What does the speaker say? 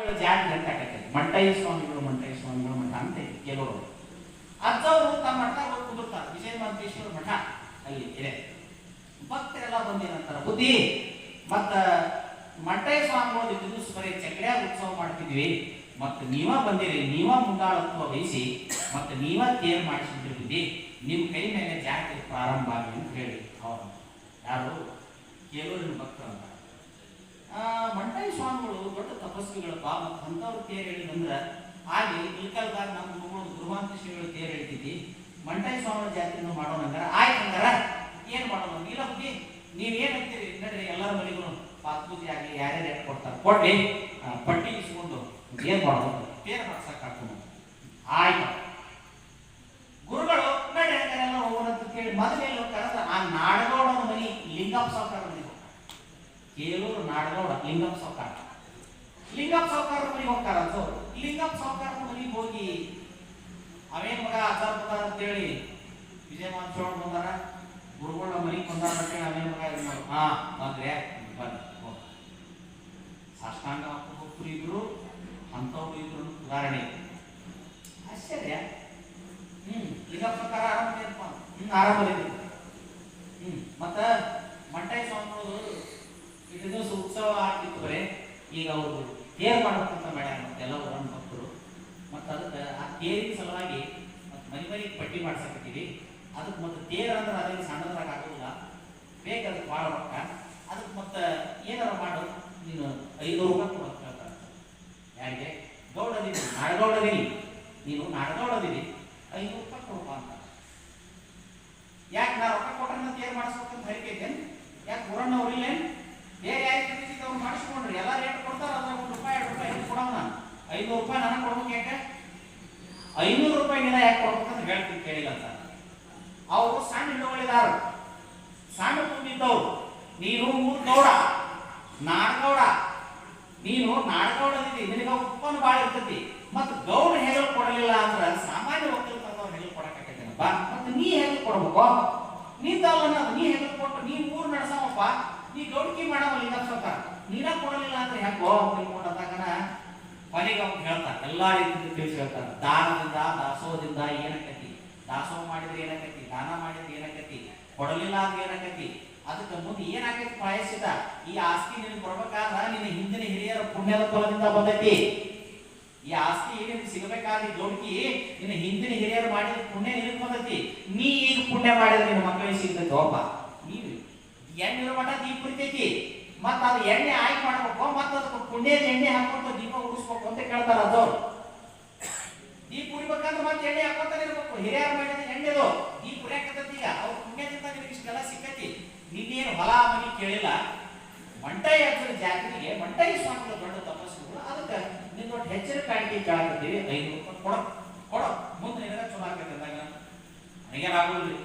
ಸ್ವಾಮಿಗಳ ಜಾತಿ ಅಂತ ಆಕೈತಿ. ಮಂಟಯ್ಯ ಸ್ವಾಮಿಗಳು ಮಠ ಅಂತ ಕೆಲವರು ಅಜ್ಜವರು ತಮ್ಮ ಮಠದಾಗ ಹೋಗಿ ಕುದುರ್ತಾರೆ. ವಿಜಯಮಂತೇಶ್ವರ ಮಠ ಅಲ್ಲಿ ಇದೆ. ಭಕ್ತರೆಲ್ಲ ಬಂದೇನಂತಾರ ಬುದ್ಧಿ ಮತ್ತ ಮಂಟಯ್ಯ ಸ್ವಾಮಿಗಳು ದಿವಸ ಬರೀ ಚಕ್ರ್ಯಾಗ ಉತ್ಸವ ಮಾಡ್ತಿದ್ವಿ, ಮತ್ತು ನೀವ ಬಂದಿರಿ, ನೀವ ಮುಂದಾಳತ್ವ ವಹಿಸಿ ಮತ್ತು ನೀವ ತೇರು ಮಾಡಿಸಿದ್ರಿ ಬುದ್ಧಿ, ನಿಮ್ಮ ಕೈ ಮೇಲೆ ಜಾತಿ ಪ್ರಾರಂಭ ಆಗಲಿ ಅಂತ ಹೇಳಿ ಅವರು ಯಾರು ಕೇಳೂರಿನ ಭಕ್ತರು ಅಂತ. ಮಂಟಯ್ಯ ಸ್ವಾಮಿಗಳು ದೊಡ್ಡ ತಪಸ್ವಿಗಳಪ್ಪ, ಮತ್ತು ಅಂಥವ್ರು ತೇರು ಹೇಳಿದಂದ್ರೆ ಹಾಗೆ ಇಲ್ಕಲ್ದಾಗ ನಮ್ಮ ಮಗಳು ದುರ್ವಾಂತ ಶ್ರೀಗಳು ತೇರು ಹೇಳ್ತಿದ್ದಿ, ಮಂಟಯ್ಯ ಸ್ವಾಮಿ ಜಾತಿನೂ ಮಾಡೋಣ ಹಂಗಾರ ಆಯ್ತು. ಹಂಗಾರ ಏನು ಮಾಡೋಣ ಇಲ್ಲ ಬುದ್ಧಿ, ನೀವೇನು ಅಂತೀರಿ ನಡ್ರಿ ಎಲ್ಲರ ಮನೆಗೂ ಪಾತ್ಪೂಜೆ ಆಗಲಿ ಯಾರ್ಯಾರು ರೇಟ್ ಕೊಡ್ತಾರೆ ಕೊಡ್ಲಿ, ಪಟ್ಟಿ ಇಸ್ಕೊಂಡು ಏನ್ ಮಾಡೋದು ತೇರು ಮಾಡ್ಸಕ್ ಹಾಕೋಣ. ಆಯ್ತು ಗುರುಗಳು ನಡ್ರಿ ಹಂಗಾರೆಲ್ಲ ಹೋಗೋಣ ಅಂತ ಕೇಳಿ ಮೊದಲೇನು ಹೋಗ್ತಾರ ಆ ನಾಡಗೌಡನ ಮನಿ ಲಿಂಗಪ್ಪ ಸಾವುಕಾರ ಮನೆಗೆ ಹೋಗ್ತಾರೆ. ಕೇಳೂರು ನಾಡಗೌಡ ಲಿಂಗಪ್ಪ ಸಾವುಕಾರ ಮನೆಗೆ ಹೋಗ್ತಾರ. ಸೊ ಲಿಂಗಪ್ಪ ಸಾವುಕಾರ ಮನೆಗೆ ಹೋಗಿ ಅವೇನ್ ಮಗ ಆಚಾರ ಬಂದಾರ ಅಂತೇಳಿ ವಿಜಯಮಾನ ಚೋಳ ಬಂದಾರ, ಗುರುಗಳ ಮನೆಗೆ ಬಂದಾರ ಅಂತೇಳಿ ಅವೇನ್ ಮಗ ಬಂದ್ರೆ ಬನ್ನಿ ಸಾಷ್ಟಾಂಗ ಹೋಗ್ತರು ಇದ್ರು ಅಂತವ್ರು ಇದ್ರು ಉದಾಹರಣೆ. ಆಶ್ಚರ್ಯ. ಲಿಂಗಪ್ಪ ಪ್ರಕಾರ ಆರಾಮದೇನಪ್ಪ, ಆರಾಮದಿದೆ. ಮತ್ತ ಮಂಟಯ್ಯ ಸ್ವಾಮಿಗಳು ಇಷ್ಟು ದಿವಸ ಉತ್ಸವ ಆಗ್ತಿತ್ತು ಬರೇ, ಈಗ ಅವರು ತೇರು ಮಾಡ್ಬೇಕಂತ ಮಾಡ್ಯಾರ ಮತ್ತೆಲ್ಲ ಊರನ್ನ ಭಕ್ತರು. ಮತ್ತು ಅದಕ್ಕೆ ಆ ತೇರಿನ ಸಲುವಾಗಿ ಮತ್ತೆ ಮನೆಗೆ ಪಟ್ಟಿ ಮಾಡ್ಸಕತ್ತೀವಿ. ಅದಕ್ಕೆ ಮತ್ತೆ ತೇರು ಅಂದ್ರೆ ಅದೇನು ಸಣ್ಣದ್ರಾಗ ಆಗೋದಿಲ್ಲ, ಬೇಕು ಅದಕ್ಕೆ ಭಾಳ ರೊಕ್ಕ. ಅದಕ್ಕೆ ಮತ್ತೆ ಏನಾರ ಮಾಡು ನೀನು 500 ರೂಪಾಯಿ ಕೊಡೋದು ಹೇಳ್ತಾರೆ. ಯಾರಿಗೆ ಗೌಡದೀನಿ ನಾಡಗೌಡದೀನಿ, ನೀನು ನಾಡಗೌಡದೀನಿ 500 ರೂಪಾಯಿ ಕೊಡಪ್ಪ ಅಂತ. ಯಾಕೆ ನಾ ರೊಕ್ಕ ಕೊಟ್ರೆ ತೇರು ಮಾಡಿಸ್ಬೇಕಂತ ಹರಿಕೈತೇನು? ಯಾಕೆ ಊರನ್ನ ಅವ್ರಿಲ್ಲೇನು? ಬೇರೆ ಯಾರಿಗೆ ಅವ್ರು ಮಾಡಿಸ್ಕೊಂಡ್ರಿ ಎಲ್ಲ ರೇಟ್ ಕೊಡ್ತಾರೆ, ಅದ್ರ ₹1 2 ರೂಪಾಯಿ ಕೊಡೋಣ. 500 ರೂಪಾಯಿ ನನಗೆ ಕೊಡ್ಬೇಕು. ಯಾಕೆ 500 ರೂಪಾಯಿ ನೀನ ಯಾಕೆ ಕೊಡ್ಬೇಕಂತ ಹೇಳ್ತೀನಿ ಕೇಳಿಲ್ಲ ಅಂತ. ಅವರು ಸಣ್ಣ ಹಿಡುವಳಿದಾರ, ಸಣ್ಣ ತುಂಬಿದ್ದವ್ರು. ನೀನು ಊರ್ ಗೌಡ ನಾಡಗೌಡ, ನೀನು ನಾಡಗೌಡದಿದ್ದಿ, ನಿನಗೆ ಉತ್ಪನ್ನ ಭಾಳ ಇರ್ತೈತಿ. ಮತ್ತು ಗೌಡ ಹೆಗಲು ಕೊಡಲಿಲ್ಲ ಅಂದ್ರೆ ಸಾಮಾನ್ಯ ಒಕ್ಕಲ್ತನದವ್ರು ಹೆಗಲು ಕೊಡಕ್ಕಾಗತ್ತೇನಪ್ಪ. ಮತ್ತು ನೀ ಹೆಗಲು ಕೊಡ್ಬೇಕು, ನೀಂದಲ್ಲ ನೀ ಹೆಗಲು ಕೊಟ್ಟು ನೀ ಊರು ನಡೆಸವಪ್ಪ, ನೀ ಗೌಡಿಕೆ ಮಾಡವ ಲಿಂಗಪ್ಪ ಸಾವುಕಾರ. ನೀನ ಕೊಡಲಿಲ್ಲ ಅಂದ್ರೆ ಹೆಂಗೋ ತಿಳ್ಕೊಂಡಾಗನ ಕೊನೆಗೆ ಅವ್ರು ಹೇಳ್ತಾರೆ, ಎಲ್ಲ ರೀತಿಯಿಂದ ತಿಳಿಸಿ ಹೇಳ್ತಾರೆ. ದಾನದಿಂದ ದಾಸೋಹದಿಂದ ಏನಕ್ಕತಿ, ದಾಸೋಹ ಮಾಡಿದ್ರೆ ಏನಕ್ಕತಿ, ದಾನ ಮಾಡಿದ್ರೆ ಏನಕ್ಕತಿ, ಕೊಡಲಿಲ್ಲ ಅಂದ್ರೆ ಏನಕ್ಕತಿ, ಅದಕ್ಕೆ ಮುಂದೆ ಏನಾಗೈತಿ ಪ್ರಾಯಶ್ಚಿತ. ಈ ಆಸ್ತಿ ನಿನಗೆ ಕೊಡ್ಬೇಕಾದ್ರ ನಿನ್ನ ಹಿಂದಿನ ಹಿರಿಯರ ಪುಣ್ಯದ ಫಲದಿಂದ ಬಂದೈತಿ. ಈ ಆಸ್ತಿ ನಿನಗೆ ಸಿಗಬೇಕಾದ ಗೌಡಿಕೆ ನಿನ್ನ ಹಿಂದಿನ ಹಿರಿಯರು ಮಾಡಿದ ಪುಣ್ಯ ನಿನಗೆ ಬಂದೈತಿ. ನೀ ಈಗ ಪುಣ್ಯ ಮಾಡಿದ್ರೆ ನಿನ್ನ ಮಕ್ಕಳಿಗೆ ಸಿಗ್ತೈತಿ. ಒಬ್ಬ ನೀವು ಎಣ್ಣೆ ಮಠ ದೀಪ ಉರಿತೈತಿ, ಮತ್ತ ಅದು ಎಣ್ಣೆ ಆಯ್ಕೆ ಮಾಡ್ಬೇಕು, ಮತ್ತ ಅದಕ್ಕೆ ಪುಣ್ಯದ ಎಣ್ಣೆ ಹಾಕೊಂಡು ದೀಪ ಉಡಿಸ್ಬೇಕು ಅಂತ ಕೇಳ್ತಾರ. ಅದವ್ರು ದೀಪ ಉರಿಬೇಕಂದ್ರೆ ಮತ್ತೆ ಎಣ್ಣೆ ಹಾಕೋತಾನೆ ಇರ್ಬೇಕು. ಹಿರಿಯರು ಮಾಡಿದ ಎಣ್ಣೆದು ದೀಪ ಉರಿಯಾಕತ್ತೈತಿ. ಈಗ ಅವ್ರ ಪುಣ್ಯದಿಂದ ನಿನಗೆ ಇಷ್ಟೆಲ್ಲ ಸಿಕ್ಕತಿ. ನಿನ್ನೇನು ಹೊಲ ಮನಿ ಕೇಳಿಲ್ಲ. ಮಂಟಯ್ಯ ಜಾತ್ರೆಗೆ ಮಂಟಯ್ಯ ಸ್ವಾಮಿಗಳು ದೊಡ್ಡ ತಪಸ್ಸುಗಳು. ಅದಕ್ಕೆ ನಿನ್ನ ದೊಡ್ಡ ಹೆಚ್ಚಿನ ಕಾಣಿಕೆ ಕೇಳಾಕತ್ತೀವಿ. 500 ರೂಪಾಯಿ ಕೊಡೋ ಮುಂದೆ ನಿನಗೆ ಚಲೋ ಆಗತ್ತೆ ಅಂದಾಗ ನನಗೇನಾಗೋದಿಲ್ಲ.